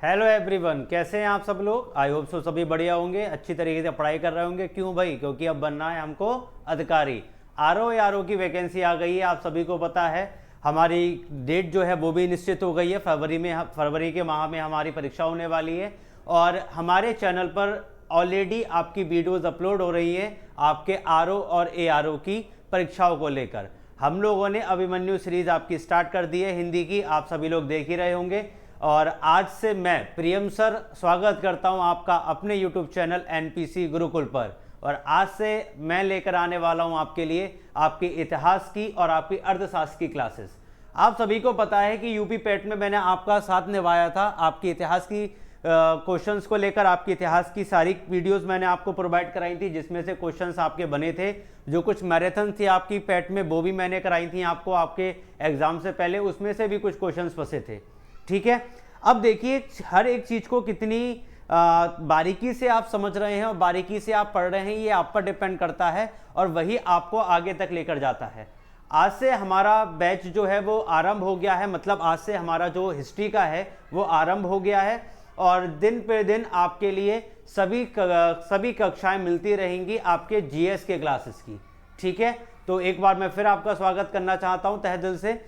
Hello everyone, कैसे हैं आप सब लोग। आई होप सो सभी बढ़िया होंगे, अच्छी तरीके से पढ़ाई कर रहे होंगे। क्यों भाई? क्योंकि अब बनना है हमको अधिकारी। आरओ की वैकेंसी आ गई है, आप सभी को पता है। हमारी डेट जो है वो भी निश्चित हो गई है। फरवरी के माह में हमारी परीक्षा होने वाली है और हमारे चैनल पर ऑलरेडी आपकी वीडियोज़ अपलोड हो रही है आपके आरओ और एआरओ की परीक्षाओं को लेकर। हम लोगों ने अभिमन्यु सीरीज आपकी स्टार्ट कर दी है हिंदी की, आप सभी लोग देख ही रहे होंगे। और आज से मैं प्रियम सर स्वागत करता हूं आपका अपने YouTube चैनल एनपीसी गुरुकुल पर। और आज से मैं लेकर आने वाला हूं आपके लिए आपके इतिहास की और आपकी अर्थशास्त्र की क्लासेस। आप सभी को पता है कि यूपी पेट में मैंने आपका साथ निभाया था। आपकी इतिहास की क्वेश्चंस को लेकर आपकी इतिहास की सारी वीडियोस मैंने आपको प्रोवाइड कराई थी, जिसमें से क्वेश्चंस आपके बने थे। जो कुछ मैराथन थी आपकी पेट में वो भी मैंने कराई थी आपको आपके एग्जाम से पहले, उसमें से भी कुछ क्वेश्चंस फंसे थे। ठीक है, अब देखिए हर एक चीज को कितनी बारीकी से आप समझ रहे हैं और बारीकी से आप पढ़ रहे हैं, ये आप पर डिपेंड करता है और वही आपको आगे तक लेकर जाता है। आज से हमारा बैच जो है वो आरंभ हो गया है, मतलब आज से हमारा जो हिस्ट्री का है वो आरंभ हो गया है और दिन पे दिन आपके लिए सभी कक्षाएं मिलती रहेंगी आपके जीएस के क्लासेस की। ठीक है, तो एक बार मैं फिर आपका स्वागत करना चाहता हूं तहे दिल से।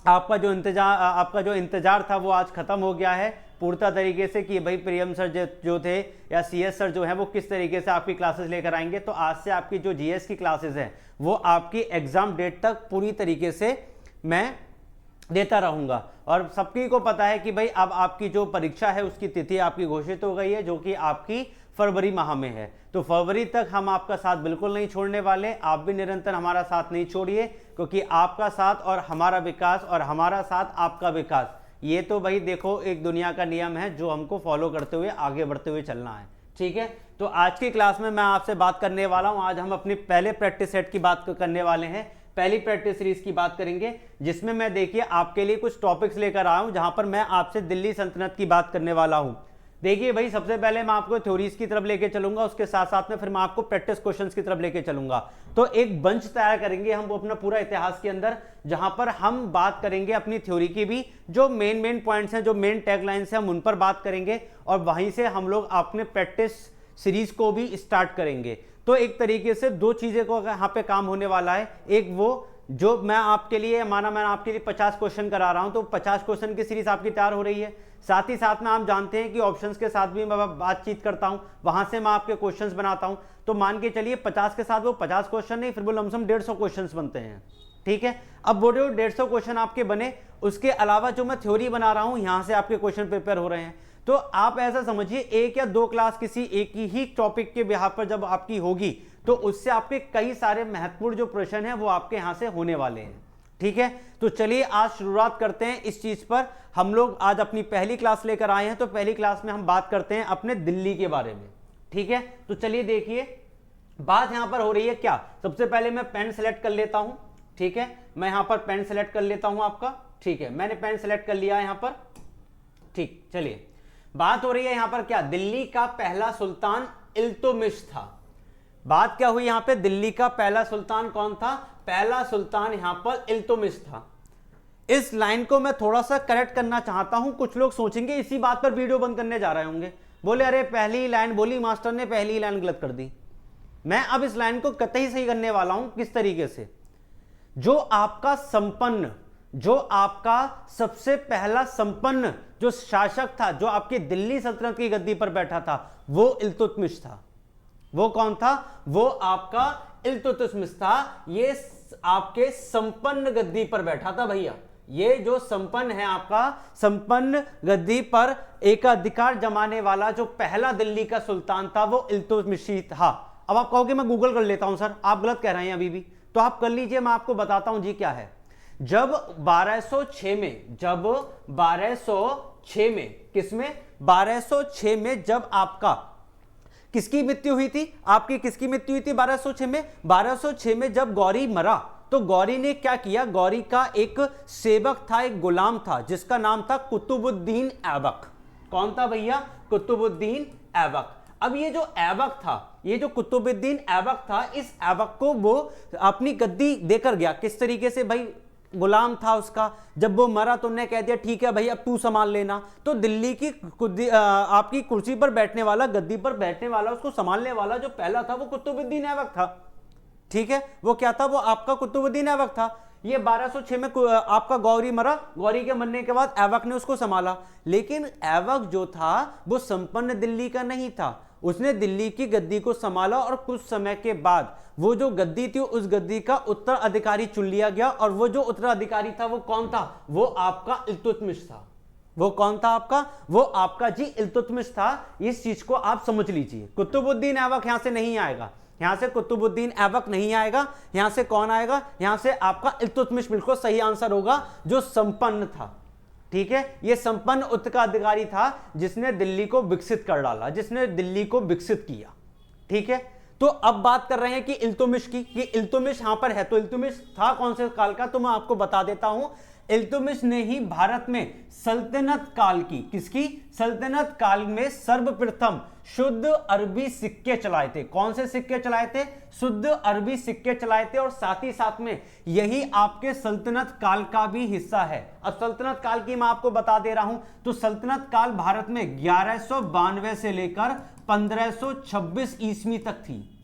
आपका जो इंतजार था वो आज खत्म हो गया है पूर्णतः तरीके से कि भाई प्रियम सर जो थे या सीएस सर जो है वो किस तरीके से आपकी क्लासेस लेकर आएंगे। तो आज से आपकी जो जीएस की क्लासेस हैं वो आपकी एग्जाम डेट तक पूरी तरीके से मैं देता रहूंगा। और सबकी को पता है कि भाई अब आपकी जो परीक्षा है उसकी तिथि आपकी घोषित हो गई है, जो कि आपकी फरवरी माह में है। तो फरवरी तक हम आपका साथ बिल्कुल नहीं छोड़ने वाले। आप भी निरंतर हमारा साथ नहीं छोड़िए, क्योंकि आपका साथ और हमारा विकास और हमारा साथ आपका विकास, ये तो भाई देखो एक दुनिया का नियम है जो हमको फॉलो करते हुए आगे बढ़ते हुए चलना है। ठीक है, तो आज की क्लास में मैं आपसे बात करने वाला हूं। आज हम अपनी पहले प्रैक्टिस सेट की बात करने वाले हैं, पहली प्रैक्टिस सीरीज की बात करेंगे, जिसमें मैं देखिए आपके लिए कुछ टॉपिक्स लेकर आया हूं, जहां पर मैं आपसे दिल्ली सल्तनत की बात करने वाला हूं। देखिए भाई, सबसे पहले मैं आपको थ्योरीज की तरफ लेके चलूंगा, उसके साथ साथ में फिर मैं आपको प्रैक्टिस क्वेश्चंस की तरफ लेके चलूंगा। तो एक बंच तैयार करेंगे हम अपना पूरा इतिहास के अंदर, जहां पर हम बात करेंगे अपनी थ्योरी की भी, जो मेन पॉइंट्स हैं, जो मेन टैगलाइंस हैं, हम उन पर बात करेंगे और वहीं से हम लोग अपने प्रैक्टिस सीरीज को भी स्टार्ट करेंगे। तो एक तरीके से दो चीजें को यहाँ पे काम होने वाला है। एक वो जो मैं आपके लिए मैं आपके लिए 50 क्वेश्चन करा रहा हूं, तो 50 क्वेश्चन की सीरीज आपकी तैयार हो रही है। साथ ही साथ में आप जानते हैं कि ऑप्शंस के साथ भी मैं बातचीत करता हूं, वहां से मैं आपके क्वेश्चंस बनाता हूं। तो मान के चलिए 50 के साथ वो 50 क्वेश्चन नहीं, फिर वो लमसम 150 क्वेश्चंस बनते हैं। ठीक है, अब वो जो 150 क्वेश्चन आपके बने, उसके अलावा जो मैं थ्योरी बना रहा हूं, यहां से आपके क्वेश्चन प्रिपेयर हो रहे हैं। तो आप ऐसा समझिए, एक या दो क्लास किसी एक ही टॉपिक के बिहाफ पर जब आपकी होगी, तो उससे आपके कई सारे महत्वपूर्ण जो प्रश्न हैं वो आपके यहां से होने वाले हैं। ठीक है, तो चलिए आज शुरुआत करते हैं इस चीज पर। हम लोग आज अपनी पहली क्लास लेकर आए हैं, तो पहली क्लास में हम बात करते हैं अपने दिल्ली के बारे में। ठीक है, तो चलिए देखिए बात यहां पर हो रही है क्या। सबसे पहले मैं पेन सेलेक्ट कर लेता हूं। ठीक है, मैं यहां पर पेन सेलेक्ट कर लेता हूं आपका। ठीक है, मैंने पेन सेलेक्ट कर लिया यहां पर। ठीक, चलिए बात हो रही है यहां पर क्या, दिल्ली का पहला सुल्तान इल्तुतमिश था। बात क्या हुई यहां पे, दिल्ली का पहला सुल्तान कौन था? पहला सुल्तान यहां पर इल्तुतमिश था। इस लाइन को मैं थोड़ा सा करेक्ट करना चाहता हूं। कुछ लोग सोचेंगे इसी बात पर वीडियो बंद करने जा रहे होंगे, बोले अरे पहली लाइन बोली मास्टर ने, पहली लाइन गलत कर दी। मैं अब इस लाइन को कतई सही करने वाला हूं। किस तरीके से, जो आपका सबसे पहला संपन्न जो शासक था, जो आपकी दिल्ली सल्तनत की गद्दी पर बैठा था, वो इल्तुतमिश था। वो कौन था? वो आपका इल्तुतमिश था। ये आपके संपन्न गद्दी पर बैठा था भैया। ये जो संपन्न है, आपका संपन्न गद्दी पर एकाधिकार जमाने वाला जो पहला दिल्ली का सुल्तान था, वो इल्तुतमिश ही था। अब आप कहोगे मैं गूगल कर लेता हूं सर, आप गलत कह रहे हैं अभी भी, तो आप कर लीजिए, मैं आपको बताता हूं जी क्या है। जब 1206 में किसमें 1206 में जब आपका किसकी मृत्यु हुई थी, आपकी किसकी मृत्यु हुई थी 1206 में? 1206 में जब गौरी मरा, तो गौरी ने क्या किया, गौरी का एक सेवक था, एक गुलाम था, जिसका नाम था कुतुबुद्दीन ऐबक। कौन था भैया? कुतुबुद्दीन ऐबक। अब ये जो ऐबक था, ये जो कुतुबुद्दीन ऐबक था, इस ऐबक को वो अपनी गद्दी देकर गया। किस तरीके से भाई, गुलाम था उसका। जब वो मरा तो उन्होंने कह दिया ठीक है भाई अब तू संभाल लेना। तो दिल्ली की आपकी कुर्सी पर बैठने वाला, गद्दी पर बैठने वाला, उसको संभालने वाला जो पहला था वो कुतुबुद्दीन ऐबक था। ठीक है, वो क्या था, वो आपका कुतुबुद्दीन ऐबक था। ये 1206 में आपका गौरी मरा, गौरी के मरने के बाद ऐबक ने उसको संभाला। लेकिन ऐबक जो था वो संपन्न दिल्ली का नहीं था, उसने दिल्ली की गद्दी को संभाला और कुछ समय के बाद वो जो गद्दी थी उस गद्दी का उत्तराधिकारी चुन लिया गया। और वो जो उत्तराधिकारी था वो कौन था, वो आपका इल्तुतमिश था। वो कौन था आपका, वो आपका जी इल्तुतमिश था। इस चीज को आप समझ लीजिए। कुतुबुद्दीन ऐबक यहां से नहीं आएगा, यहां से कुतुबुद्दीन ऐबक नहीं आएगा, यहां से कौन आएगा, यहां से आपका इल्तुतमिश बिल्कुल सही आंसर होगा, जो संपन्न था। ठीक है, ये संपन्न उत्तराधिकारी था जिसने दिल्ली को विकसित कर डाला, जिसने दिल्ली को विकसित किया। ठीक है, तो अब बात कर रहे हैं कि इल्तुतमिश की, कि इल्तुतमिश यहां पर है। तो इल्तुतमिश था कौन से काल का, तो मैं आपको बता देता हूं। इल्तुतमिश ने ही भारत में सल्तनत काल की, किसकी, सल्तनत काल में सर्वप्रथम शुद्ध अरबी सिक्के चलाए थे। कौन से सिक्के चलाए थे, शुद्ध अरबी सिक्के चलाए थे। और साथ ही साथ में यही आपके सल्तनत काल का भी हिस्सा है। अब सल्तनत काल की मैं आपको बता दे रहा हूं। तो सल्तनत काल भारत में 1192 से लेकर 1526 ईस्वी तक थी।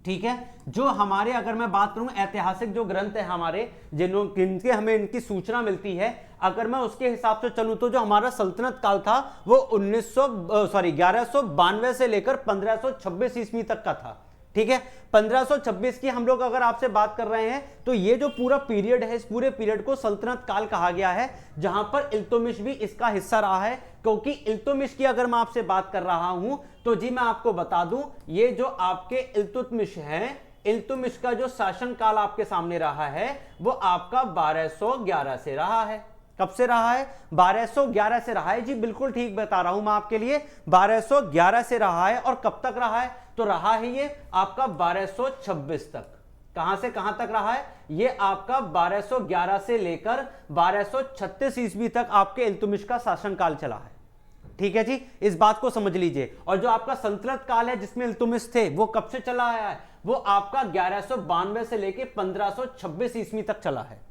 ठीक है, जो हमारे, अगर मैं बात करूं ऐतिहासिक जो ग्रंथ है हमारे, जिनके हमें इनकी सूचना मिलती है, अगर मैं उसके हिसाब से चलूं तो जो हमारा सल्तनत काल था वो 1192 से लेकर 1526 ईस्वी तक का था। ठीक है, 1526 की हम लोग अगर आपसे बात कर रहे हैं तो ये जो पूरा पीरियड है, इस पूरे पीरियड को सल्तनत काल कहा गया है, जहां पर इल्तुतमिश भी इसका हिस्सा रहा है। क्योंकि इल्तुतमिश की अगर मैं आपसे बात कर रहा हूं तो जी मैं आपको बता दूं, ये जो आपके इल्तुतमिश हैं, इल्तुतमिश का जो शासन काल आपके सामने रहा है वो आपका 1211 से रहा है। कब से रहा है, 1211 से रहा है जी, बिल्कुल ठीक बता रहा हूं मैं आपके लिए, 1211 से रहा है। और कब तक रहा है, तो रहा है ये आपका 1226 तक। कहां से कहां तक रहा है, ये आपका 1211 से लेकर 1236 ईस्वी तक आपके इल्तुतमिश का शासनकाल चला है। ठीक है जी, इस बात को समझ लीजिए। और जो आपका सल्तनत काल है जिसमें इल्तुतमिश थे, वो कब से चला आया है, वो आपका 1192 से लेकर 1526 ईस्वी तक चला है।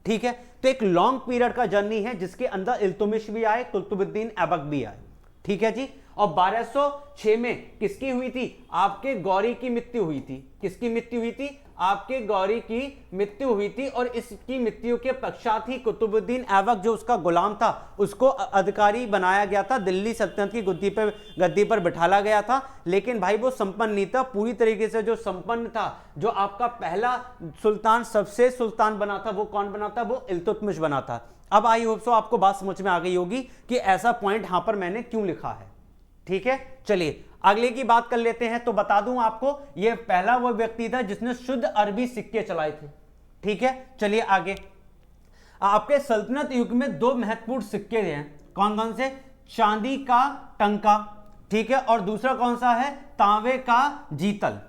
ठीक है, तो एक लॉन्ग पीरियड का जर्नी है जिसके अंदर इल्तुतमिश भी आए, कुतुबुद्दीन ऐबक भी आए। ठीक है जी, और 1206 में किसकी हुई थी, आपके गौरी की मृत्यु हुई थी। किसकी मृत्यु हुई थी, आपके गौरी की मृत्यु हुई थी। और इसकी मृत्यु के पश्चात ही कुतुबुद्दीन ऐबक जो उसका गुलाम था उसको अधिकारी बनाया गया था, दिल्ली सल्तनत की गद्दी पर बिठाला गया था। लेकिन भाई वो संपन्न नहीं था पूरी तरीके से। जो संपन्न था, जो आपका पहला सुल्तान, सबसे सुल्तान बना था, वो कौन बना था, वो इल्तुतमिश बना था। अब आई होप सो आपको बात समझ में आ गई होगी कि ऐसा पॉइंट यहां पर मैंने क्यों लिखा है। ठीक है, चलिए अगले की बात कर लेते हैं। तो बता दूं आपको, यह पहला वो व्यक्ति था जिसने शुद्ध अरबी सिक्के चलाए थे। ठीक है, चलिए आगे। आपके सल्तनत युग में दो महत्वपूर्ण सिक्के हैं। कौन कौन से, चांदी का टंका, ठीक है, और दूसरा कौन सा है, तांबे का जीतल।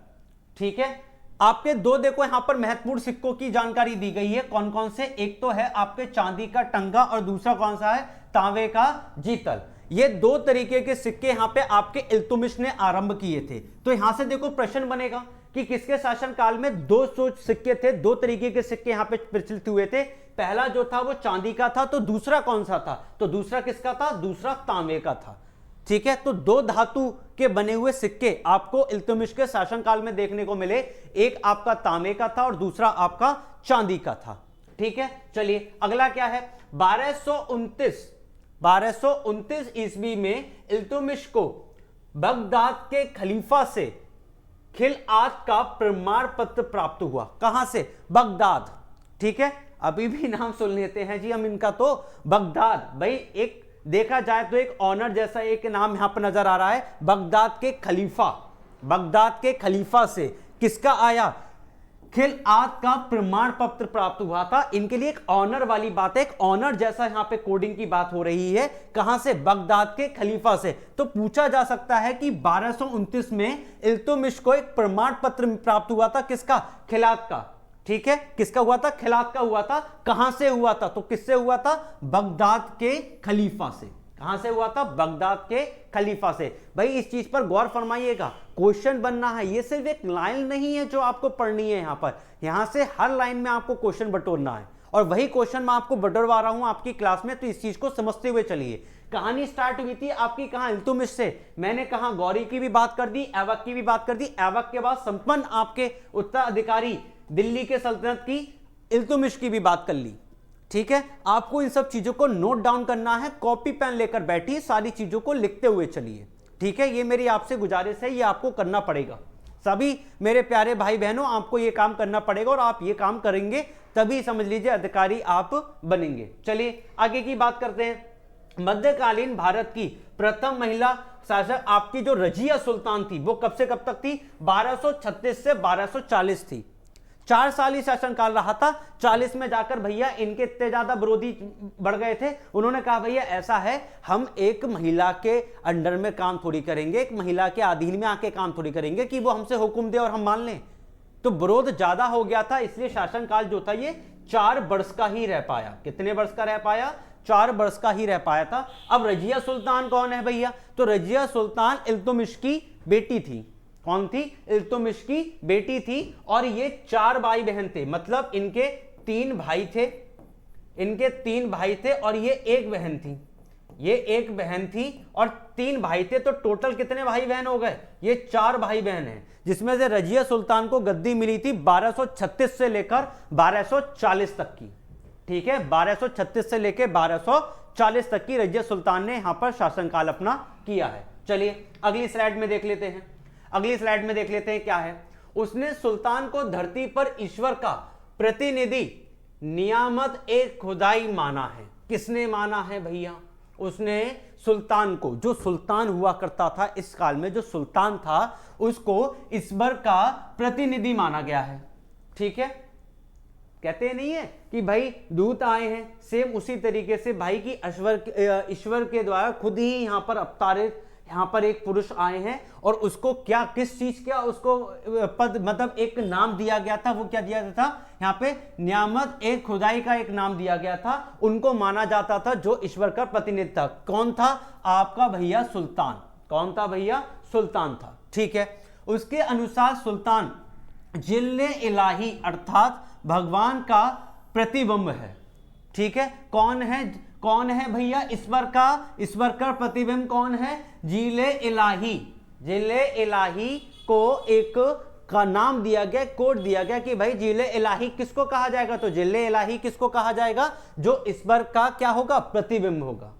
ठीक है, आपके दो देखो यहां पर महत्वपूर्ण सिक्कों की जानकारी दी गई है। कौन कौन से, एक तो है आपके चांदी का टंका और दूसरा कौन सा है, तांबे का जीतल। ये दो तरीके के सिक्के यहां पे आपके इल्तुतमिश ने आरंभ किए थे। तो यहां से देखो प्रश्न बनेगा कि किसके शासन काल में दो सिक्के थे, दो तरीके के सिक्के यहां पे प्रचलित हुए थे। पहला जो था वो चांदी का था, तो दूसरा कौन सा था, तो दूसरा किसका था, दूसरा तांबे का था। ठीक है, तो दो धातु के बने हुए सिक्के आपको इल्तुतमिश के शासनकाल में देखने को मिले। एक आपका तांबे का था और दूसरा आपका चांदी का था। ठीक है, चलिए अगला क्या है, 1229 ईस्वी में इल्तुतमिश को बगदाद के खलीफा से खिलात का प्रमाण पत्र प्राप्त हुआ। कहां से, बगदाद। ठीक है, अभी भी नाम सुन लेते हैं जी हम इनका। तो बगदाद, भाई एक देखा जाए तो एक ऑनर जैसा एक नाम यहां पर नजर आ रहा है, बगदाद के खलीफा। बगदाद के खलीफा से किसका आया, खिलात का प्रमाण पत्र प्राप्त हुआ था। इनके लिए एक ऑनर वाली बात है, एक ऑनर जैसा यहां पे कोडिंग की बात हो रही है। कहां से, बगदाद के खलीफा से। तो पूछा जा सकता है कि 1229 में इल्तुतमिश को एक प्रमाण पत्र प्राप्त हुआ था, किसका, खिलात का। ठीक है, किसका हुआ था, खिलात का हुआ था। कहां से हुआ था, तो किससे हुआ था, बगदाद के खलीफा से। कहां से हुआ था, बगदाद के खलीफा से। भाई इस चीज पर गौर फरमाइएगा, क्वेश्चन बनना है, ये सिर्फ एक लाइन नहीं है जो आपको पढ़नी है। यहां से हर लाइन में आपको क्वेश्चन बटोरना है। और वही क्वेश्चन मैं आपको बटरवा रहा हूं आपकी क्लास में, तो इस चीज को समझते हुए चलिए। कहानी स्टार्ट हुई थी आपकी कहां, इल्तुतमिश से। मैंने कहा गौरी की भी बात कर दी, ऐबक की भी बात कर दी। ऐबक के बाद संपन्न आपके उत्तराधिकारी दिल्ली के सल्तनत की इल्तुतमिश की भी बात कर ली। ठीक है, आपको इन सब चीजों को नोट डाउन करना है, कॉपी पेन लेकर बैठिए, सारी चीजों को लिखते हुए चलिए। ठीक है, ये मेरी आपसे गुजारिश है, ये आपको करना पड़ेगा। सभी मेरे प्यारे भाई बहनों, आपको ये काम करना पड़ेगा और आप ये काम करेंगे तभी समझ लीजिए अधिकारी आप बनेंगे। चलिए आगे की बात करते हैं। मध्यकालीन भारत की प्रथम महिला शासक आपकी जो रजिया सुल्तान थी, वो कब से कब तक थी? 1236 से 1240 थी। 4 साल ही शासनकाल रहा था। 40 में जाकर भैया इनके इतने ज्यादा विरोधी बढ़ गए थे, उन्होंने कहा भैया ऐसा है, हम एक महिला के अंडर में काम थोड़ी करेंगे, एक महिला के अधीन में आके काम थोड़ी करेंगे कि वो हमसे हुक्म दे और हम मान लें। तो विरोध ज्यादा हो गया था, इसलिए शासनकाल जो था ये 4 वर्ष का ही रह पाया। कितने वर्ष का रह पाया? 4 वर्ष का ही रह पाया था। अब रजिया सुल्तान कौन है भैया? तो रजिया सुल्तान इल्तुतमिश की बेटी थी। कौन थी? इल्तुतमिश की बेटी थी। और ये 4 भाई बहन थे, मतलब इनके 3 भाई थे, इनके 3 भाई थे और ये 1 बहन थी। ये 1 बहन थी और 3 भाई थे, तो टोटल कितने भाई बहन हो गए? ये 4 भाई बहन हैं, जिसमें से रजिया सुल्तान को गद्दी मिली थी 1236 से लेकर 1240 तक की। ठीक है, 1236 से लेकर 1240 तक की रजिया सुल्तान ने यहां पर शासनकाल अपना किया है। चलिए अगली स्लाइड में देख लेते हैं। अगली स्लाइड में देख लेते हैं क्या है। उसने सुल्तान को धरती पर ईश्वर का प्रतिनिधि नियामत एक खुदाई माना है। किसने माना है भैया? उसने सुल्तान को, जो सुल्तान हुआ करता था इस काल में, जो सुल्तान था उसको ईश्वर का प्रतिनिधि माना गया है। ठीक है, कहते नहीं है कि भाई दूत आए हैं, सेम उसी तरीके से भाई की ईश्वर के द्वारा खुद ही यहां पर अवतारित, यहां पर एक पुरुष आए हैं और उसको क्या, किस चीज का उसको पद, मतलब एक नाम दिया गया था। वो क्या दिया गया था? यहां पे नियामत एक खुदाई का एक नाम दिया गया था। उनको माना जाता था जो ईश्वर का प्रतिनिधि था। कौन था? आपका भैया सुल्तान। कौन था भैया? सुल्तान था। ठीक है, उसके अनुसार सुल्तान जिल्ले इलाही अर्थात भगवान का प्रतिबिंब है। ठीक है, कौन है? कौन है भैया? ईश्वर का प्रतिबिंब कौन है? जिले इलाही। जिले इलाही को एक का नाम दिया गया, कोड दिया गया कि भाई जिले इलाही किसको कहा जाएगा? तो जिले इलाही किसको कहा जाएगा? जो ईश्वर का क्या होगा? प्रतिबिंब होगा।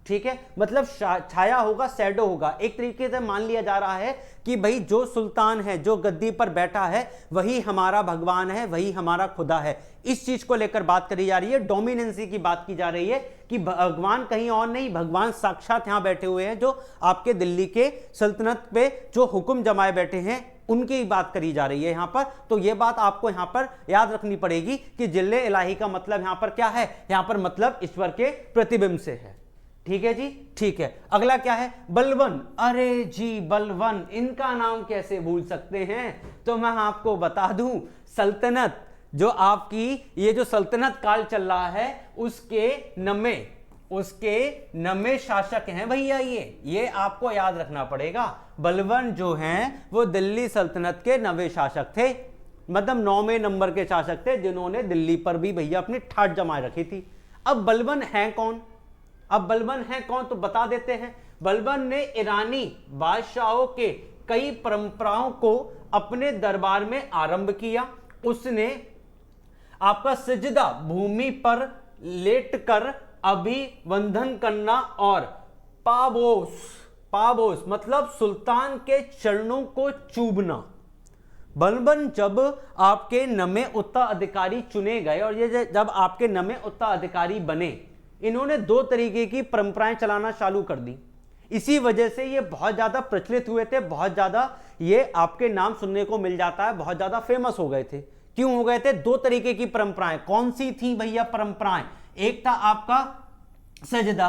ठीक है, मतलब छाया होगा, शैडो होगा। एक तरीके से मान लिया जा रहा है कि भाई जो सुल्तान है, जो गद्दी पर बैठा है, वही हमारा भगवान है, वही हमारा खुदा है। इस चीज को लेकर बात करी जा रही है, डोमिनेंसी की बात की जा रही है कि भगवान कहीं और नहीं, भगवान साक्षात यहां बैठे हुए हैं, जो आपके दिल्ली के सल्तनत पे जो हुक्म जमाए बैठे हैं, उनकी बात करी जा रही है यहां पर। तो यह बात आपको यहां पर याद रखनी पड़ेगी कि जिले इलाही का मतलब यहां पर क्या है? यहां पर मतलब ईश्वर के प्रतिबिंब से है। ठीक है जी, ठीक है। अगला क्या है? बलवन। अरे जी बलवन, इनका नाम कैसे भूल सकते हैं? तो मैं आपको बता दूं, सल्तनत जो आपकी ये जो सल्तनत काल चल रहा है, उसके नमे शासक हैं भैया। ये आपको याद रखना पड़ेगा। बलवन जो हैं वो दिल्ली सल्तनत के 9वें शासक थे, मतलब 9वें नंबर के शासक थे, जिन्होंने दिल्ली पर भी भैया अपनी ठाठ जमाए रखी थी। अब बलवन है कौन? तो बता देते हैं। बलबन ने ईरानी बादशाहों के कई परंपराओं को अपने दरबार में आरंभ किया। उसने आपका सिजदा भूमि पर लेटकर अभिवंदन करना और पाबोस मतलब सुल्तान के चरणों को चूमना। बलबन जब आपके नवे उत्तराधिकारी चुने गए और ये जब आपके नवे उत्तराधिकारी बने, इन्होंने 2 तरीके की परंपराएं चलाना चालू कर दी। इसी वजह से ये बहुत ज्यादा प्रचलित हुए थे, बहुत ज्यादा ये आपके नाम सुनने को मिल जाता है, बहुत ज्यादा फेमस हो गए थे। क्यों हो गए थे? 2 तरीके की परंपराएं। कौन सी थी भैया परंपराएं? एक था आपका सजदा,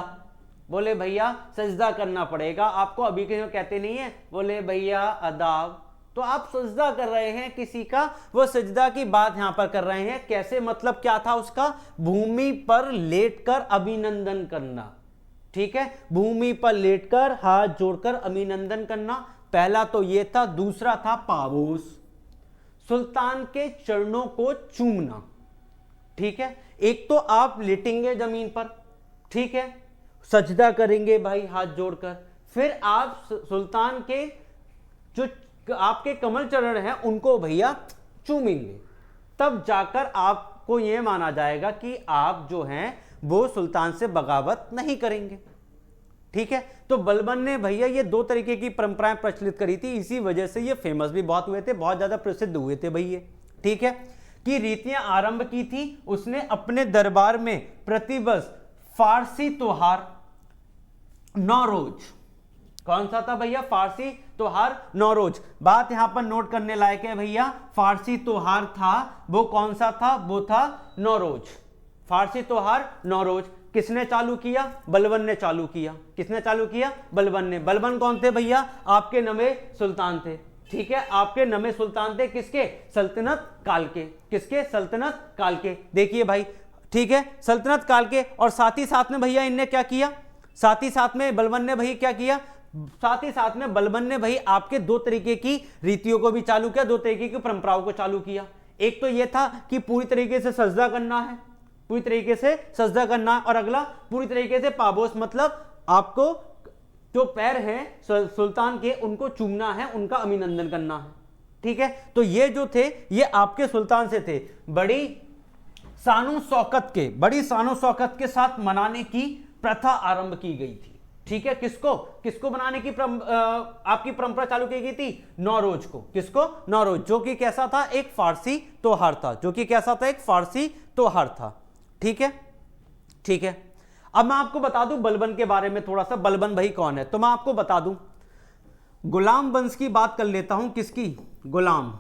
बोले भैया सजदा करना पड़ेगा आपको। अभी के कहते नहीं है, बोले भैया अदाब, तो आप सजदा कर रहे हैं किसी का, वो सजदा की बात यहां पर कर रहे हैं। कैसे? मतलब क्या था उसका? भूमि पर लेटकर अभिनंदन करना। ठीक है, भूमि पर लेटकर हाथ जोड़कर अभिनंदन करना, पहला तो ये था। दूसरा था पाबोस, सुल्तान के चरणों को चूमना। ठीक है, एक तो आप लेटेंगे जमीन पर, ठीक है, सजदा करेंगे भाई हाथ जोड़कर, फिर आप सुल्तान के जो आपके कमल चरण हैं उनको भैया चूमेंगे, तब जाकर आपको यह माना जाएगा कि आप जो हैं वो सुल्तान से बगावत नहीं करेंगे। ठीक है, तो बलबन ने भैया ये दो तरीके की परंपराएं प्रचलित करी थी, इसी वजह से ये फेमस भी बहुत हुए थे, बहुत ज्यादा प्रसिद्ध हुए थे भैया। ठीक है, कि रीतियां आरंभ की थी उसने अपने दरबार में प्रतिवर्ष फारसी त्योहार नौरोज, कौन सा था भैया, फारसी त्योहार नौरोज। बात यहां पर नोट करने लायक है भैया, फारसी त्योहार था वो कौन सा था, वो था नौरोज। फारसी त्योहार नौरोज किसने चालू किया, बलबन ने चालू किया। किसने चालू किया, बलबन ने। बलबन कौन थे भैया, आपके नवे सुल्तान थे। ठीक है, आपके नवे सुल्तान थे, किसके, सल्तनत काल के। किसके, सल्तनत काल के। देखिए भाई, ठीक है, सल्तनत काल के। और साथ ही साथ में भैया इनने क्या किया, साथ ही साथ में बलबन ने भाई क्या किया, साथ ही साथ में बलबन ने भाई आपके दो तरीके की रीतियों को भी चालू किया, दो तरीके की परंपराओं को चालू किया। एक तो यह था कि पूरी तरीके से सजदा करना है, पूरी तरीके से सजदा करना, और अगला पूरी तरीके से पाबोस, मतलब आपको जो पैर हैं सुल्तान के उनको चूमना है, उनका अभिनंदन करना है। ठीक है, तो ये जो थे ये आपके सुल्तान से थे, बड़ी शानो शौकत के, बड़ी शानो शौकत के साथ मनाने की प्रथा आरंभ की गई थी। ठीक है, किसको, किसको बनाने की आपकी परंपरा चालू की गई थी, नौरोज को। किसको, नौरोज, जो कि कैसा था, एक फारसी त्योहार था, जो कि कैसा था, एक फारसी त्योहार था। ठीक है, ठीक है। अब मैं आपको बता दूं बलबन के बारे में थोड़ा सा, बलबन भाई कौन है, तो मैं आपको बता दूं, गुलाम वंश की बात कर लेता हूं। किसकी, गुलाम।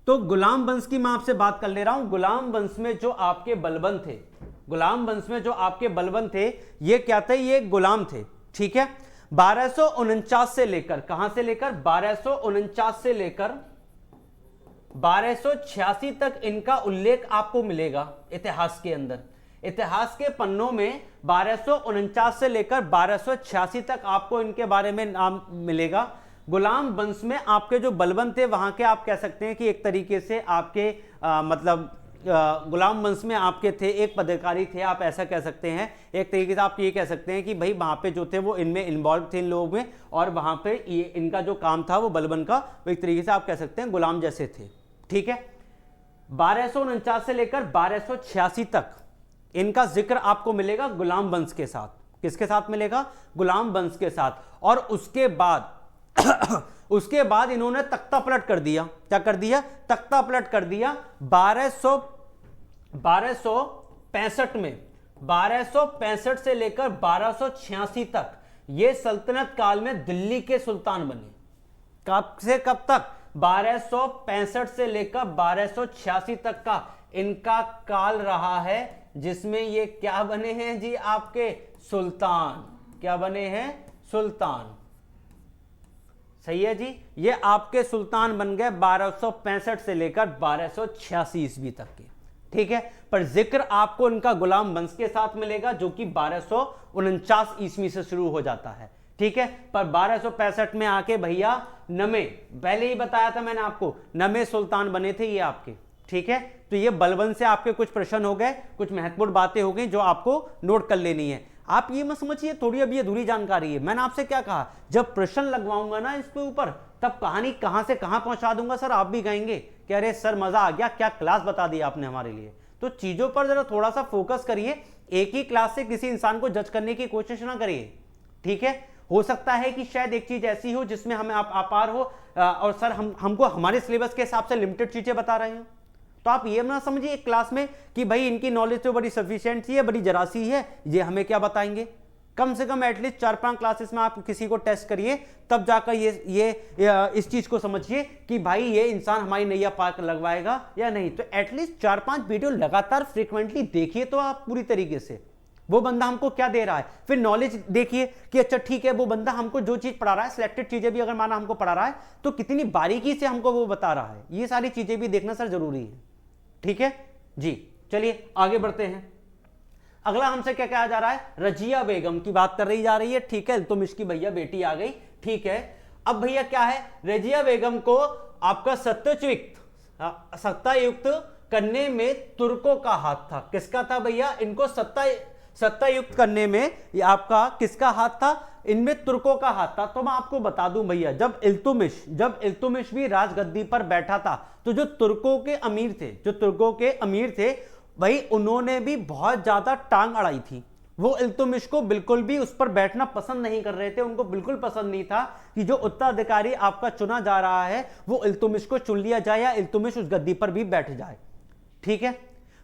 तो गुलाम वंश की मैं आपसे बात कर ले रहा हूं। गुलाम वंश में जो आपके बलबन थे, गुलाम वंश में जो आपके बलबन थे, ये क्या थे, ये गुलाम थे। ठीक है, 1249 से लेकर, कहां से लेकर, 1249 से लेकर 1286 तक इनका उल्लेख आपको मिलेगा इतिहास के अंदर। इतिहास के पन्नों में 1249 से लेकर 1286 तक आपको इनके बारे में नाम मिलेगा। गुलाम वंश में आपके जो बलबन थे वहां के, आप कह सकते हैं कि एक तरीके से आपके मतलब गुलाम वंश में आपके थे एक पदाधिकारी थे, आप ऐसा कह सकते हैं। एक तरीके से आप ये कह सकते हैं कि भाई वहां पे जो थे वो इनमें इन्वॉल्व थे इन लोगों में, और वहां पे इनका जो काम था वो बलबन का, वो एक तरीके से आप कह सकते हैं गुलाम जैसे थे। ठीक है, 1249 से लेकर 1286 तक इनका जिक्र आपको मिलेगा गुलाम वंश के साथ। किसके साथ मिलेगा, गुलाम वंश के साथ। और उसके बाद उसके बाद इन्होंने तख्ता पलट कर दिया। क्या कर दिया, तख्ता पलट कर दिया 1265 में। 1265 से लेकर 1286 तक ये सल्तनत काल में दिल्ली के सुल्तान बने। कब से कब तक, 1265 से लेकर 1286 तक का इनका काल रहा है, जिसमें ये क्या बने हैं जी, आपके सुल्तान। क्या बने हैं, सुल्तान। सही है जी, ये आपके सुल्तान बन गए 1265 से लेकर 1286 ईस्वी तक के। ठीक है, पर जिक्र आपको इनका गुलाम वंश के साथ मिलेगा, जो कि 1249 ईस्वी से शुरू हो जाता है। ठीक है, पर 1265 में आके भैया नमे, पहले ही बताया था मैंने आपको, नमे सुल्तान बने थे ये आपके। ठीक है, तो ये बलबन से आपके कुछ प्रश्न हो गए, कुछ महत्वपूर्ण बातें हो गई जो आपको नोट कर लेनी है। आप ये मत समझिए थोड़ी अभी अधूरी जानकारी है। मैंने आपसे क्या कहा, जब प्रश्न लगवाऊंगा ना इसके ऊपर, तब कहानी कहां से कहां पहुंचा दूंगा सर, आप भी कहेंगे कि अरे सर मजा आ गया, क्या क्लास बता दी आपने हमारे लिए। तो चीजों पर जरा थोड़ा सा फोकस करिए, एक ही क्लास से किसी इंसान को जज करने की कोशिश ना करिए। ठीक है, हो सकता है कि शायद एक चीज ऐसी हो जिसमें हमें आप अपार हो, और सर हमको हमारे सिलेबस के हिसाब से लिमिटेड चीजें बता रहे हो, तो आप ये ना समझिए एक क्लास में कि भाई इनकी नॉलेज तो बड़ी सफिशिएंट सी है, बड़ी जरा सी है, ये हमें क्या बताएंगे। कम से कम एटलीस्ट 4-5 क्लासेस में आप किसी को टेस्ट करिए, तब जाकर ये इस चीज को समझिए कि भाई ये इंसान हमारी नैया पार लगवाएगा या नहीं। तो एटलीस्ट 4-5 वीडियो लगातार फ्रीक्वेंटली देखिए तो आप पूरी तरीके से वो बंदा हमको क्या दे रहा है। फिर नॉलेज देखिए कि अच्छा ठीक है, वो बंदा हमको जो चीज पढ़ा रहा है, सिलेक्टेड चीजें भी अगर माना हमको पढ़ा रहा है, तो कितनी बारीकी से हमको वो बता रहा है, ये सारी चीजें भी देखना सर जरूरी है। ठीक है जी, चलिए आगे बढ़ते हैं। अगला हमसे क्या कहा जा रहा है, रजिया बेगम की बात कर रही जा रही है। ठीक है, तो इसकी भैया बेटी आ गई। ठीक है, अब भैया क्या है, रजिया बेगम को आपका सत्ता युक्त करने में तुर्कों का हाथ था। किसका था भैया? इनको सत्ता युक्त करने में ये आपका किसका हाथ था? इनमें तुर्कों का हाथ था। तो मैं आपको बता दूं भैया, जब इल्तुमिश भी राजगद्दी पर बैठा था, तो जो तुर्कों के अमीर थे भाई, उन्होंने भी बहुत ज्यादा टांग अड़ाई थी। वो इल्तुमिश को बिल्कुल भी उस पर बैठना पसंद नहीं कर रहे थे। उनको बिल्कुल पसंद नहीं था कि जो उत्तराधिकारी आपका चुना जा रहा है वो इल्तुमिश को चुन लिया जाए या इल्तुमिश उस गद्दी पर भी बैठ जाए। ठीक है,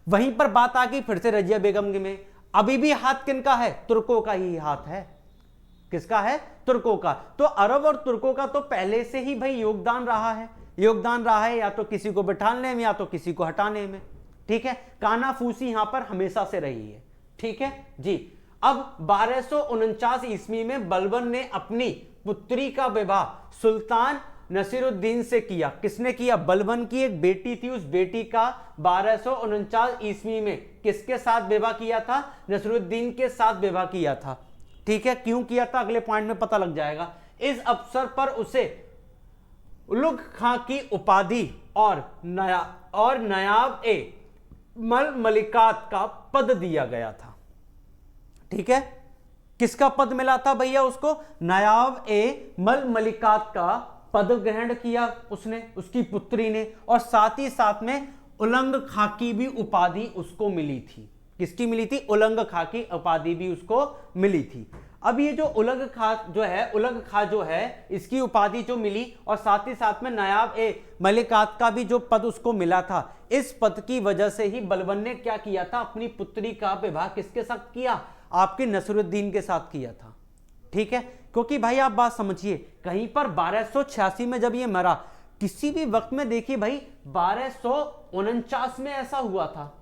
वहीं पर बात आ गई फिर से रजिया बेगम की में। अभी भी हाथ किनका है? तुर्कों का ही हाथ है। किसका है? तुर्कों का। तो अरब और तुर्कों का तो पहले से ही भाई योगदान रहा है, या तो किसी को बिठाने में या तो किसी को हटाने में। ठीक है, कानाफूसी यहां पर हमेशा से रही है। ठीक है जी। अब 1249 ईस्वी में बलबन ने अपनी पुत्री का विवाह सुल्तान नसीरुद्दीन से किया। किसने किया? बलबन की एक बेटी थी, उस बेटी का 1249 ईस्वी में किसके साथ विवाह किया था? नसीरुद्दीन के साथ विवाह किया था। ठीक है, क्यों किया था अगले पॉइंट में पता लग जाएगा। इस अवसर पर उसे उलुग खां की उपाधि और नायाब ए मलिकात का पद दिया गया था। ठीक है, किसका पद मिला था भैया उसको? नायाब ए मलिकात का पद ग्रहण किया उसने, उसकी पुत्री ने, और साथ ही साथ में उलंग खां की भी उपाधि उसको मिली थी। किसकी मिली थी? उलंग खां की उपाधि भी उसको मिली थी। अब ये जो उलंग खां जो है इसकी उपाधि जो मिली, और साथ ही साथ में नायाब ए मलिकात का भी जो पद उसको मिला था, इस पद की वजह से ही बलबन ने क्या किया था? अपनी पुत्री का विवाह किसके साथ किया? आपके नसीरुद्दीन के साथ किया था। ठीक है, क्योंकि भाई आप बात समझिए, कहीं पर 1286 में जब ये मरा, किसी भी वक्त में देखिए भाई 1249 में ऐसा हुआ था।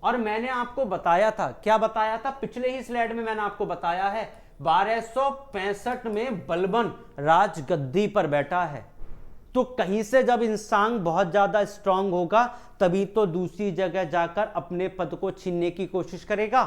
और मैंने आपको बताया था, क्या बताया था? पिछले ही स्लाइड में मैंने आपको बताया है 1265 में बलबन राजगद्दी पर बैठा है। तो कहीं से जब इंसान बहुत ज्यादा स्ट्रांग होगा तभी तो दूसरी जगह जाकर अपने पद को छीनने की कोशिश करेगा।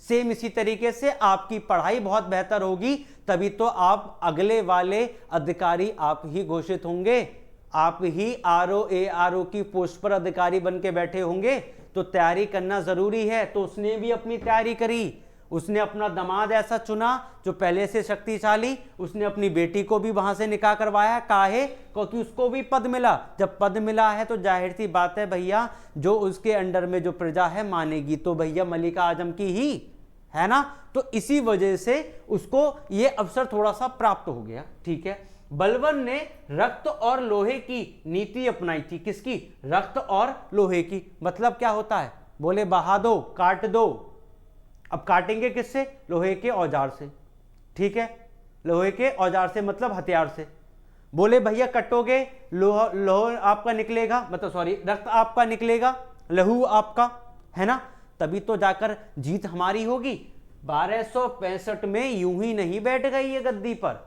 सेम इसी तरीके से आपकी पढ़ाई बहुत बेहतर होगी तभी तो आप अगले वाले अधिकारी आप ही घोषित होंगे, आप ही आरओ की पोस्ट पर अधिकारी बन के बैठे होंगे। तो तैयारी करना जरूरी है। तो उसने भी अपनी तैयारी करी, उसने अपना दामाद ऐसा चुना जो पहले से शक्तिशाली, उसने अपनी बेटी को भी वहां से निकाह करवाया। काहे? क्योंकि उसको भी पद मिला। जब पद मिला है तो जाहिर सी बात है भैया, जो उसके अंडर में जो प्रजा है मानेगी तो भैया मलिका आजम की ही है ना। तो इसी वजह से उसको ये अवसर थोड़ा सा प्राप्त हो गया। ठीक है, बलबन ने रक्त और लोहे की नीति अपनाई थी। किसकी? रक्त और लोहे की। मतलब क्या होता है? बोले बहा दो, काट दो। अब काटेंगे किससे? लोहे के औजार से। ठीक है, लोहे के औजार से मतलब हथियार से। बोले भैया कटोगे, लोह आपका निकलेगा, मतलब सॉरी रक्त आपका निकलेगा, लहू आपका, है ना, तभी तो जाकर जीत हमारी होगी। 1265 में यूं ही नहीं बैठ गई ये गद्दी पर।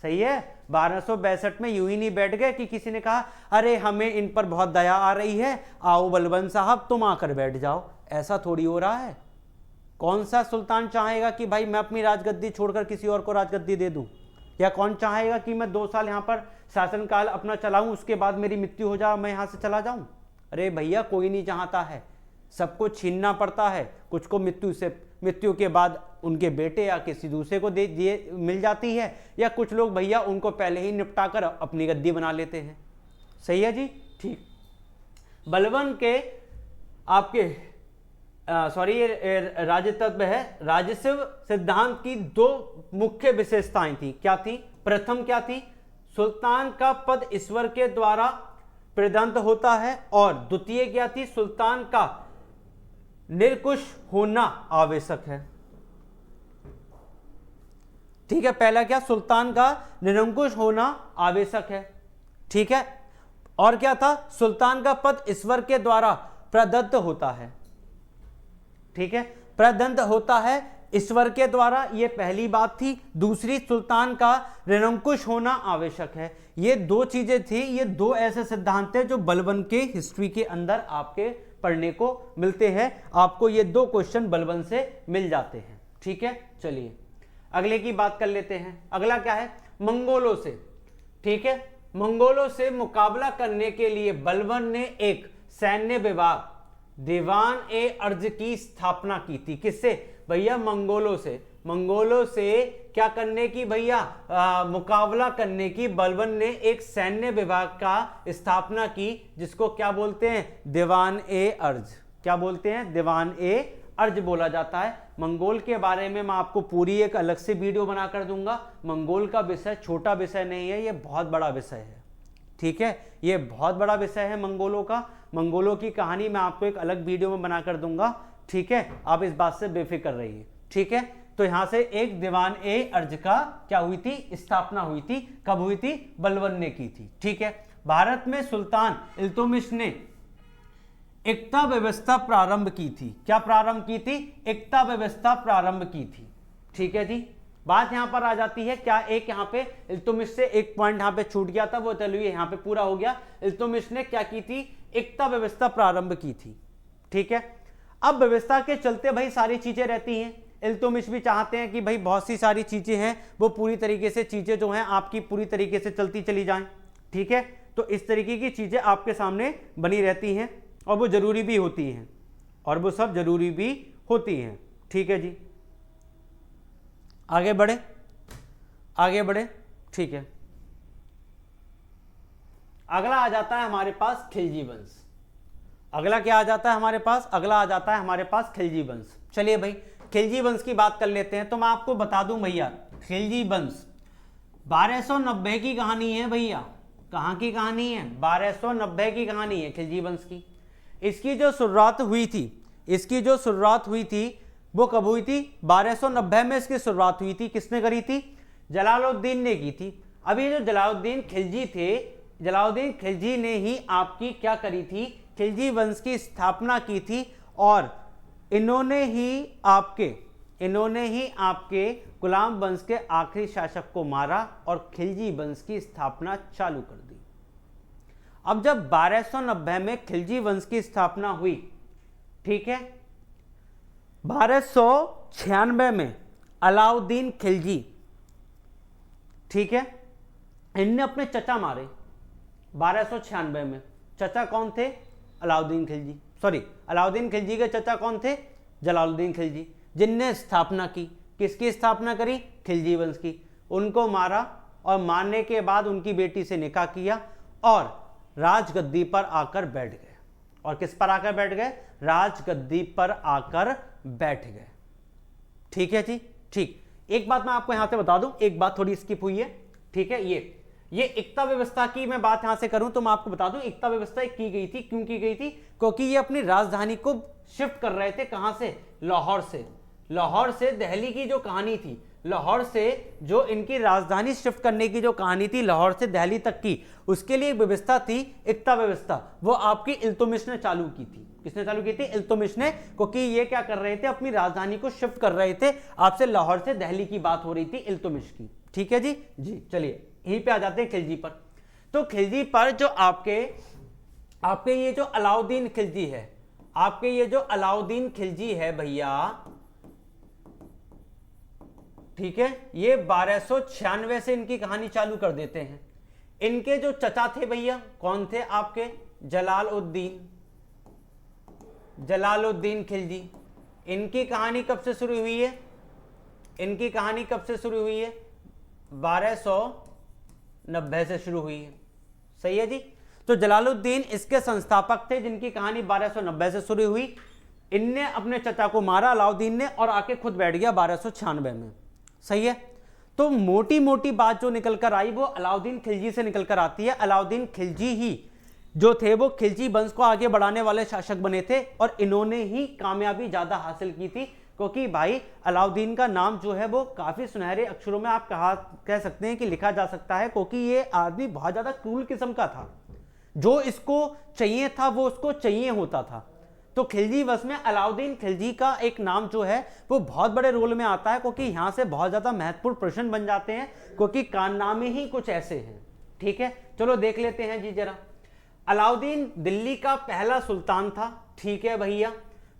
सही है, 1262 में यूं ही नहीं बैठ गए कि किसी ने कहा अरे हमें इन पर बहुत दया आ रही है, आओ बलबन साहब तुम आकर बैठ जाओ। ऐसा थोड़ी हो रहा है। कौन सा सुल्तान चाहेगा कि भाई मैं अपनी राजगद्दी छोड़कर किसी और को राजगद्दी दे दूं? या कौन चाहेगा कि मैं 2 साल यहां पर शासनकाल अपना चलाऊं, उसके बाद मेरी मृत्यु हो जाए, मैं यहां से चला जाऊं? अरे भैया कोई नहीं चाहता है, सबको छीनना पड़ता है। कुछ को मृत्यु के बाद उनके बेटे या किसी दूसरे को दे मिल जाती है, या कुछ लोग भैया उनको पहले ही निपटा कर अपनी गद्दी बना लेते हैं। सही है जी, ठीक। बलबन के आपके राजतत्व है, राजस्व सिद्धांत की 2 मुख्य विशेषताएं थी। क्या थी? प्रथम क्या थी? सुल्तान का पद ईश्वर के द्वारा प्रदत्त होता है, और द्वितीय क्या थी? सुल्तान का निरंकुश होना आवश्यक है। ठीक है, पहला क्या? सुल्तान का निरंकुश होना आवश्यक है। ठीक है, और क्या था? सुल्तान का पद ईश्वर के द्वारा प्रदत्त होता है। ठीक है, प्रदत्त होता है ईश्वर के द्वारा, ये पहली बात थी। दूसरी, सुल्तान का निरंकुश होना आवश्यक है। ये 2 चीजें थी, ये 2 ऐसे सिद्धांत थे जो बलबन के हिस्ट्री के अंदर आपके पढ़ने को मिलते हैं। आपको ये 2 क्वेश्चन बलबन से मिल जाते हैं। ठीक है, चलिए अगले की बात कर लेते हैं। अगला क्या है? मंगोलों से। ठीक है, मंगोलों से मुकाबला करने के लिए बलबन ने एक सैन्य विभाग दीवान ए अर्ज की स्थापना की थी। किससे भैया? मंगोलों से क्या करने की भैया? मुकाबला करने की बलबन ने एक सैन्य विभाग का स्थापना की, जिसको क्या बोलते हैं? दीवान ए अर्ज। क्या बोलते हैं? दीवान ए अर्ज बोला जाता है। मंगोल के बारे में मैं आपको पूरी एक अलग से वीडियो बनाकर दूंगा। मंगोल का विषय छोटा विषय नहीं है, ये बहुत बड़ा विषय है। ठीक है, ये बहुत बड़ा विषय है मंगोलों का। मंगोलों की कहानी मैं आपको एक अलग वीडियो में बनाकर दूंगा। ठीक है, आप इस बात से बेफिक्र रहिए। ठीक है, तो यहां से एक दीवान ए अर्ज का क्या हुई थी? स्थापना हुई थी। कब हुई थी? बलबन ने की थी। ठीक है, भारत में सुल्तान इल्तुतमिश ने एकता व्यवस्था प्रारंभ की थी। क्या प्रारंभ की थी? एकता व्यवस्था प्रारंभ की थी। ठीक है जी, बात यहां पर आ जाती है क्या? एक यहां पे इल्तुतमिश से एक पॉइंट यहां पे छूट गया था, वो चलिए यहां पे पूरा हो गया। इल्तुतमिश ने क्या की थी? एकता व्यवस्था प्रारंभ की थी। ठीक है, अब व्यवस्था के चलते भाई सारी चीजें रहती हैं। इल्तुतमिश भी चाहते हैं कि भाई बहुत सी सारी चीजें हैं वो पूरी तरीके से चीजें जो हैं आपकी पूरी तरीके से चलती चली जाएं। ठीक है, तो इस तरीके की चीजें आपके सामने बनी रहती हैं और वो जरूरी भी होती हैं, और वो सब जरूरी भी होती हैं। ठीक है जी, आगे बढ़े, आगे बढ़े। ठीक है, अगला आ जाता है हमारे पास खिलजी वंश। अगला क्या आ जाता है हमारे पास? अगला आ जाता है हमारे पास खिलजी वंश। चलिए भाई खिलजी वंश की बात कर लेते हैं। तो मैं आपको बता दूं भैया, खिलजी वंश 1290 की कहानी है भैया। कहां की कहानी है? 1290 की कहानी है खिलजी वंश की। इसकी जो शुरुआत हुई थी, वो कब हुई थी? 1290 में इसकी शुरुआत हुई थी। किसने करी थी? जलालुद्दीन ने की थी। अब ये जो जलालुद्दीन खिलजी थे, जलालुद्दीन खिलजी ने ही आपकी क्या करी थी? खिलजी वंश की स्थापना की थी, और इन्होंने ही आपके गुलाम वंश के आखिरी शासक को मारा और खिलजी वंश की स्थापना चालू कर दी। अब जब 1290 में खिलजी वंश की स्थापना हुई, ठीक है, 1296 में अलाउद्दीन खिलजी, ठीक है, इनने अपने चचा मारे 1296 में। चचा कौन थे? अलाउद्दीन खिलजी। सॉरी, अलाउद्दीन खिलजी के चचा कौन थे? जलालुद्दीन खिलजी, जिनने स्थापना की। किसकी स्थापना करी? खिलजी वंश की। उनको मारा और मारने के बाद उनकी बेटी से निकाह किया और राजगद्दी पर आकर बैठ गए। और किस पर आकर बैठ गए? राजगद्दी पर आकर बैठ गए। ठीक है जी, ठीक। एक बात मैं आपको यहां से बता दूं, एक बात थोड़ी स्किप हुई है। ठीक है, ये एकता व्यवस्था की मैं बात यहां से करूं तो मैं आपको बता दूं एकता व्यवस्था की गई थी। क्यों की गई थी? क्योंकि ये अपनी राजधानी को शिफ्ट कर रहे थे। कहां से? लाहौर से। लाहौर से दिल्ली की जो कहानी थी, लाहौर से जो इनकी राजधानी शिफ्ट करने की जो कहानी थी लाहौर से दिल्ली तक की, उसके लिए एक व्यवस्था थी, एकता व्यवस्था। वो आपकी इल्तुतमिश ने चालू की थी। किसने चालू की थी? इल्तुतमिश ने। क्योंकि ये क्या कर रहे थे? अपनी राजधानी को शिफ्ट कर रहे थे। आपसे लाहौर से दिल्ली की बात हो रही थी इल्तुतमिश की। ठीक है जी, जी। चलिए यहीं पे आ जाते हैं खिलजी पर। तो खिलजी पर जो आपके ये जो अलाउद्दीन खिलजी है, आपके ये जो अलाउद्दीन खिलजी है भैया, ठीक है, ये 1296 से इनकी कहानी चालू कर देते हैं। इनके जो चचा थे भैया, कौन थे आपके? जलालुद्दीन खिलजी। इनकी कहानी कब से शुरू हुई है? इनकी कहानी कब से शुरू हुई है? 1290 से शुरू हुई है। सही है जी। तो जलालुद्दीन इसके संस्थापक थे, जिनकी कहानी 1290 से शुरू हुई। इनने अपने चचा को मारा अलाउद्दीन ने और आके खुद बैठ गया 1296 में। सही है। तो मोटी मोटी बात जो निकल कर आई वो अलाउद्दीन खिलजी से निकल कर आती है। अलाउद्दीन खिलजी ही जो थे वो खिलजी वंश को आगे बढ़ाने वाले शासक बने थे और इन्होंने ही कामयाबी ज्यादा हासिल की थी। क्योंकि भाई अलाउद्दीन का नाम जो है वो काफी सुनहरे अक्षरों में आप कह सकते हैं कि लिखा जा सकता है, क्योंकि ये आदमी बहुत ज्यादा क्रूर किस्म का था। जो इसको चाहिए था वो उसको चाहिए होता था। तो खिलजी वंश में अलाउद्दीन खिलजी का एक नाम जो है वो बहुत बड़े रोल में आता है, क्योंकि यहां से बहुत ज्यादा महत्वपूर्ण प्रश्न बन जाते हैं, क्योंकि कारनामे ही कुछ ऐसे हैं। ठीक है, चलो देख लेते हैं जी जरा। अलाउद्दीन दिल्ली का पहला सुल्तान था। ठीक है भैया,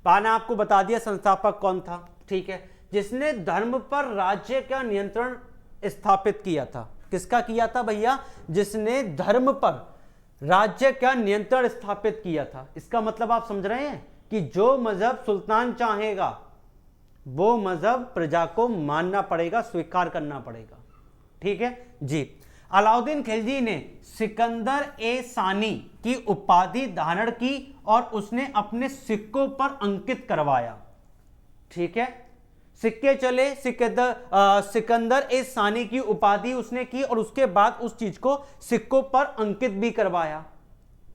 मैंने आपको बता दिया संस्थापक कौन था। ठीक है, जिसने धर्म पर राज्य का नियंत्रण स्थापित किया था। किसका किया था भैया? जिसने धर्म पर राज्य का नियंत्रण स्थापित किया था। इसका मतलब आप समझ रहे हैं कि जो मजहब सुल्तान चाहेगा वो मजहब प्रजा को मानना पड़ेगा, स्वीकार करना पड़ेगा। ठीक है जी। अलाउद्दीन खिलजी ने सिकंदर ए सानी की उपाधि धारण की और उसने अपने सिक्कों पर अंकित करवाया। ठीक है, सिक्के चले, सिकंदर ए सानी की उपाधि उसने की और उसके बाद उस चीज को सिक्कों पर अंकित भी करवाया।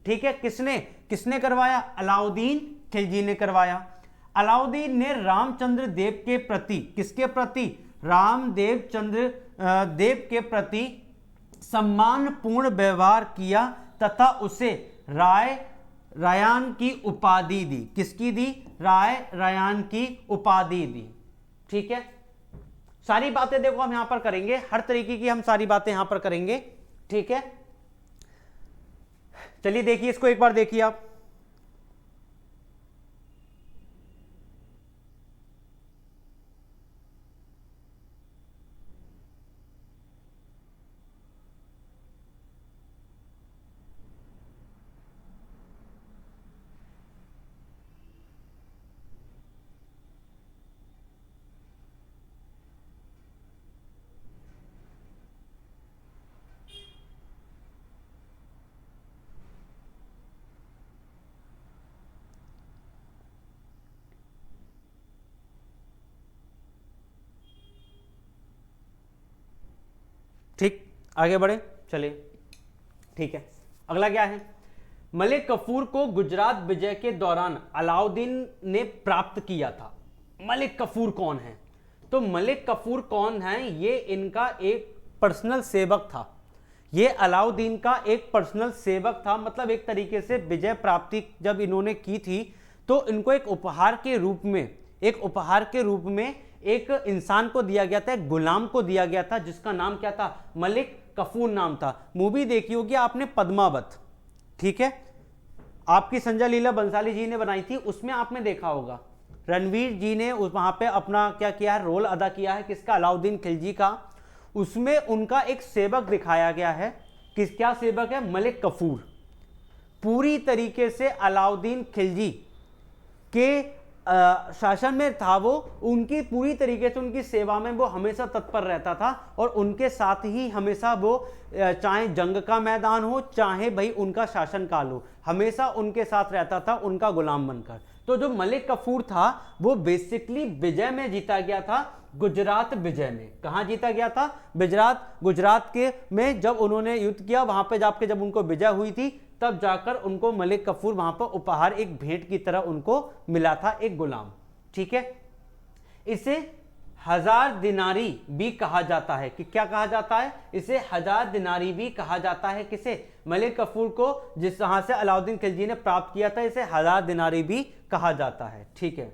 ठीक है, किसने किसने करवाया? अलाउद्दीन खिलजी ने करवाया। अलाउद्दीन ने रामचंद्र देव के प्रति, किसके प्रति? रामदेव चंद्र देव के प्रति सम्मानपूर्ण व्यवहार किया तथा उसे रायान की उपाधि दी। किसकी दी? रायान की उपाधि दी। ठीक है, सारी बातें देखो हम यहां पर करेंगे, हर तरीके की हम सारी बातें यहां पर करेंगे। ठीक है, चलिए देखिए, इसको एक बार देखिए आप। ठीक, आगे बढ़े, चलिए। ठीक है, अगला क्या है? मलिक कफूर को गुजरात विजय के दौरान अलाउद्दीन ने प्राप्त किया था। मलिक कफूर कौन है? तो मलिक कफूर कौन है? ये इनका एक पर्सनल सेवक था। ये अलाउद्दीन का एक पर्सनल सेवक था, मतलब एक तरीके से विजय प्राप्ति जब इन्होंने की थी तो इनको एक उपहार के रूप में एक इंसान को दिया गया था, एक गुलाम को दिया गया था, जिसका नाम क्या था? मलिक कफूर नाम था। मूवी देखी होगी आपने, पद्मावत। ठीक है, आपकी संजय लीला बंसाली जी ने बनाई थी, उसमें आपने देखा होगा रणवीर जी ने वहां पे अपना क्या किया है? रोल अदा किया है। किसका? अलाउद्दीन खिलजी का। उसमें उनका एक सेवक दिखाया गया है। क्या सेवक है? मलिक कफूर। पूरी तरीके से अलाउद्दीन खिलजी के शासन में था वो, उनकी पूरी तरीके से उनकी सेवा में वो हमेशा तत्पर रहता था और उनके साथ ही हमेशा वो, चाहे जंग का मैदान हो चाहे भाई उनका शासन काल हो, हमेशा उनके साथ रहता था, उनका गुलाम बनकर। तो जो मलिक कफूर था वो बेसिकली विजय में जीता गया था, गुजरात विजय में। कहां जीता गया था? गुजरात के में जब उन्होंने युद्ध किया, वहां पे जाके जब उनको विजय हुई थी तब जाकर उनको मलिक कफूर वहां पर उपहार, एक भेंट की तरह उनको मिला था, एक गुलाम। ठीक है, इसे 1000 दिनारी भी कहा जाता है। कि क्या कहा जाता है? इसे 1000 दिनारी भी कहा जाता है। किसे? मलिक कफूर को, जिस जहां से अलाउद्दीन खिलजी ने प्राप्त किया था, इसे 1000 दिनारी भी कहा जाता है। ठीक है,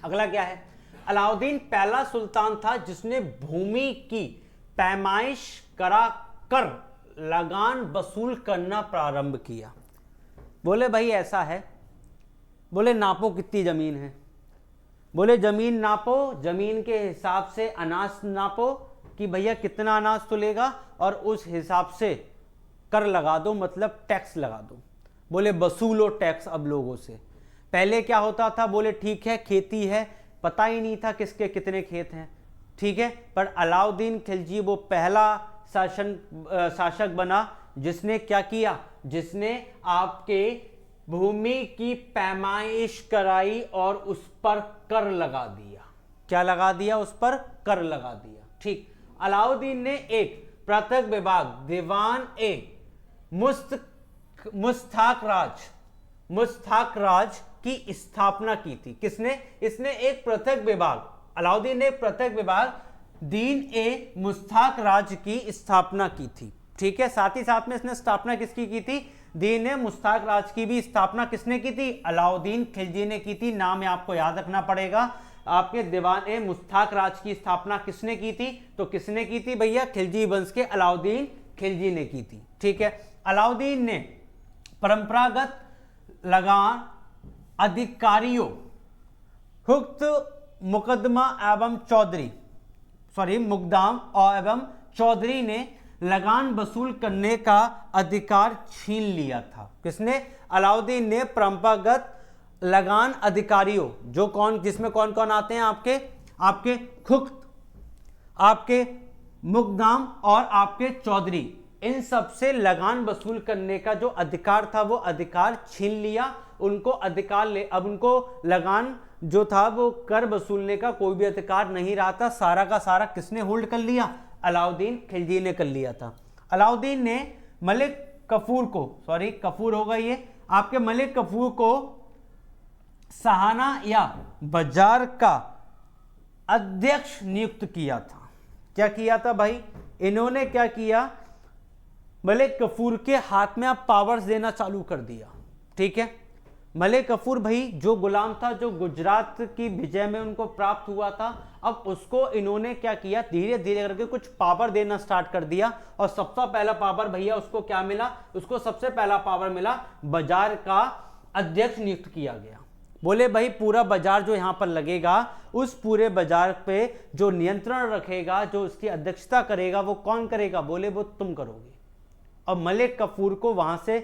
अगला क्या है? अलाउद्दीन पहला सुल्तान था जिसने भूमि की पैमाइश करा कर लगान वसूल करना प्रारंभ किया। बोले भाई ऐसा है, बोले नापो कितनी जमीन है, बोले जमीन नापो, जमीन के हिसाब से अनाज नापो कि भैया कितना अनाज तुलेगा और उस हिसाब से कर लगा दो, मतलब टैक्स लगा दो। बोले वसूलो टैक्स अब लोगों से। पहले क्या होता था? बोले ठीक है खेती है, पता ही नहीं था किसके कितने खेत हैं। ठीक है, पर अलाउद्दीन खिलजी वो पहला शासक बना जिसने क्या किया? जिसने आपके भूमि की पैमाइश कराई और उस पर कर लगा दिया। क्या लगा दिया? उस पर कर लगा दिया। ठीक, अलाउद्दीन ने एक पृथक विभाग दीवान ए मुस्ताक राज की स्थापना की थी। किसने? इसने एक पृथक विभाग, अलाउद्दीन ने एक पृथक विभाग दीन ए मुस्ताक राज की स्थापना की थी। ठीक है, साथ ही साथ में इसने स्थापना किसकी की थी? दीन ए मुस्ताक राज की भी स्थापना किसने की थी? अलाउद्दीन खिलजी ने की थी। नाम आपको याद रखना पड़ेगा। आपके दीवान ए मुस्ताक राज की स्थापना किसने की थी? तो किसने की थी भैया? खिलजी वंश के अलाउद्दीन खिलजी ने की थी। ठीक है, अलाउद्दीन ने परंपरागत लगान अधिकारियों, हुक्त मुकदमा एवं मुकदाम एवं चौधरी ने लगान वसूल करने का अधिकार छीन लिया था। किसने? अलाउद्दीन ने परंपरागत लगान अधिकारियों, जो कौन, जिसमें कौन कौन आते हैं आपके खुक्त, आपके मुकदाम और आपके चौधरी, इन सब से लगान वसूल करने का जो अधिकार था वो अधिकार छीन लिया। उनको अधिकार अब उनको लगान जो था वो कर वसूलने का कोई भी अधिकार नहीं रहा था। सारा का सारा किसने होल्ड कर लिया? अलाउद्दीन खिलजी ने कर लिया था। अलाउद्दीन ने मलिक कफूर को, सॉरी कफूर होगा ये, आपके मलिक कफूर को सहाना या बाजार का अध्यक्ष नियुक्त किया था। क्या किया था भाई? इन्होंने क्या किया, मलिक कफूर के हाथ में आप पावर्स देना चालू कर दिया। ठीक है, मलिक कफूर भाई जो गुलाम था, जो गुजरात की विजय में उनको प्राप्त हुआ था, अब उसको इन्होंने क्या किया, धीरे धीरे करके कुछ पावर देना स्टार्ट कर दिया। और सबसे पहला पावर भैया उसको क्या मिला? उसको सबसे पहला पावर मिला, बाजार का अध्यक्ष नियुक्त किया गया। बोले भाई पूरा बाजार जो यहां पर लगेगा, उस पूरे बाजार पे जो नियंत्रण रखेगा, जो उसकी अध्यक्षता करेगा, वो कौन करेगा? बोले वो तुम करोगे। और मलिक कफूर को वहां से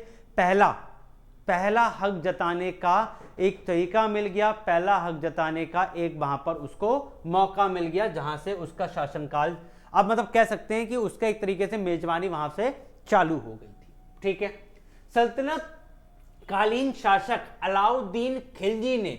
पहला हक जताने का एक तरीका मिल गया, पहला हक जताने का एक वहां पर उसको मौका मिल गया, जहां से उसका शासनकाल, अब मतलब कह सकते हैं कि उसका एक तरीके से मेजबानी वहां से चालू हो गई थी। ठीक है, सल्तनत कालीन शासक अलाउद्दीन खिलजी ने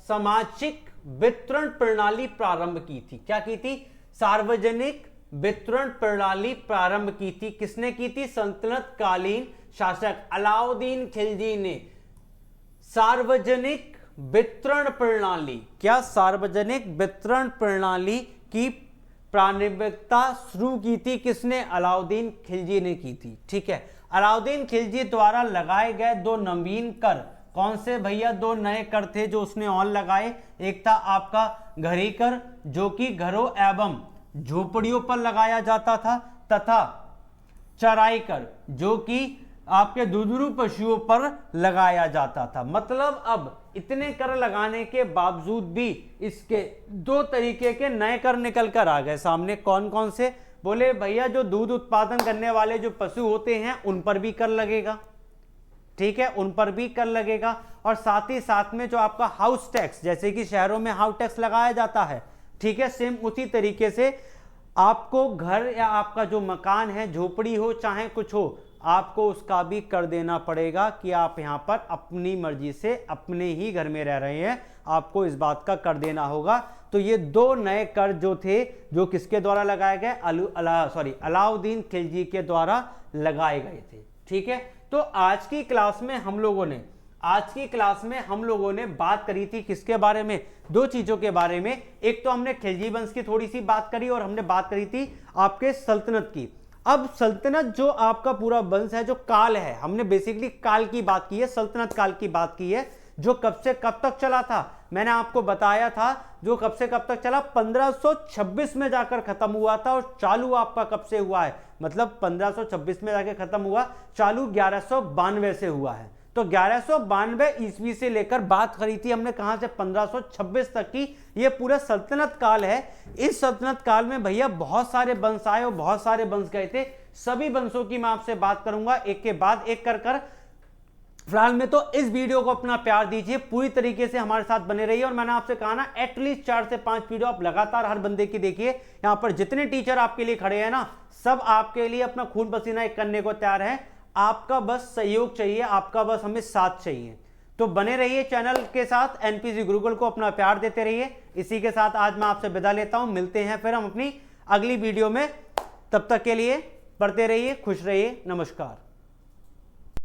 सामाजिक वितरण प्रणाली प्रारंभ की थी। क्या की थी? सार्वजनिक वितरण प्रणाली प्रारंभ की थी। किसने की थी? सल्तनत कालीन शासक अलाउद्दीन खिलजी ने सार्वजनिक वितरण प्रणाली, क्या सार्वजनिक वितरण प्रणाली की प्रारंभिकता शुरू की थी? किसने? अलाउद्दीन खिलजी ने की थी। ठीक है, अलाउद्दीन खिलजी द्वारा लगाए गए दो नवीन कर, कौन से भैया? दो नए कर थे जो उसने और लगाए। एक था आपका घरी कर, जो कि घरों एवं झोपड़ियों पर लगाया जाता था, तथा चराई कर, जो कि आपके दुधारू पशुओं पर लगाया जाता था। मतलब अब इतने कर लगाने के बावजूद भी इसके दो तरीके के नए कर निकल कर आ गए सामने। कौन कौन से? बोले भैया जो दूध उत्पादन करने वाले जो पशु होते हैं उन पर भी कर लगेगा। ठीक है, उन पर भी कर लगेगा। और साथ ही साथ में जो आपका हाउस टैक्स, जैसे कि शहरों में हाउस टैक्स लगाया जाता है, ठीक है, सेम उसी तरीके से आपको घर या आपका जो मकान है, झोपड़ी हो चाहे कुछ हो, आपको उसका भी कर देना पड़ेगा कि आप यहाँ पर अपनी मर्जी से अपने ही घर में रह रहे हैं, आपको इस बात का कर देना होगा। तो ये दो नए कर जो थे, जो किसके द्वारा लगाए गए? अलाउद्दीन खिलजी के द्वारा लगाए गए थे। ठीक है, तो आज की क्लास में हम लोगों ने बात करी थी किसके बारे में? दो चीजों के बारे में। एक तो हमने खिलजी वंश की थोड़ी सी बात करी और हमने बात करी थी आपके सल्तनत की। अब सल्तनत जो आपका पूरा वंश है, जो काल है, हमने बेसिकली काल की बात की है, सल्तनत काल की बात की है, जो कब से कब तक चला था। मैंने आपको बताया था जो कब से कब तक चला, 1526 में जाकर खत्म हुआ था। और चालू आपका कब से हुआ है? मतलब 1526 में जाकर खत्म हुआ, चालू 1192 से हुआ है। तो 1192 ईस्वी से लेकर बात करी थी हमने कहां से? 1526 तक की। ये पूरा सल्तनत काल है। इस सल्तनत काल में भैया बहुत सारे वंश आए और बहुत सारे वंश गए थे। सभी वंशों की मैं आपसे बात करूंगा एक के बाद एक कर। फिलहाल में तो इस वीडियो को अपना प्यार दीजिए, पूरी तरीके से हमारे साथ बने रहिए। और मैंने आपसे कहा ना, एटलीस्ट 4 से 5 वीडियो आप लगातार हर बंदे की देखिए। यहां पर जितने टीचर आपके लिए खड़े हैं ना, सब आपके लिए अपना खून पसीना एक करने को तैयार है। आपका बस सहयोग चाहिए, आपका बस हमें साथ चाहिए। तो बने रहिए चैनल के साथ, एनपीसी गुरुकुल को अपना प्यार देते रहिए। इसी के साथ आज मैं आपसे विदा लेता हूं, मिलते हैं फिर हम अपनी अगली वीडियो में। तब तक के लिए पढ़ते रहिए, खुश रहिए, नमस्कार।